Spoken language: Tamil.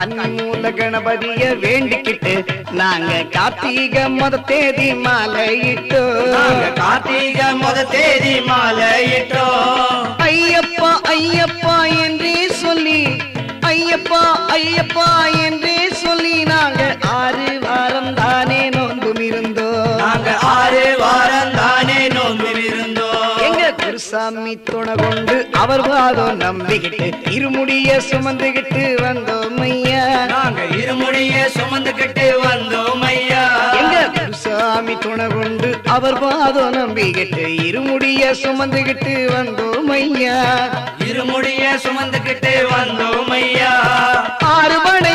கன்னிமூல கணபதிய வேண்டிக்கிட்டு நாங்க கார்த்திகை முத தேதி மாலையிட்டோம். கார்த்திகை முத தேதி மாலையிட்டோம். ஐயப்பா ஐயப்பா என்றே சொல்லி, ஐயப்பா ஐயப்பா என்றே சொல்லி நாங்க 6 வாரம் தானே நோன்பும் இருந்தோம். நாங்க 6 வாரம் தானே நோன்பும் இருந்தோம். எங்க குருசாமி துணை கொண்டு அவர் பாதம் நம்பிக்கிட்டு இருமுடிய சுமந்துகிட்டு வந்தோம் ஐயா. நாங்க இருமுடிய சுமந்துகிட்டு வந்தோம் ஐயா. எங்க குருசாமி துணை கொண்டு அவர் பாதம் நம்பிக்கிட்டு இருமுடிய சுமந்துகிட்டு வந்தோம் ஐயா. இருமுடிய சுமந்துகிட்டு வந்தோம் ஐயா. 6 மணி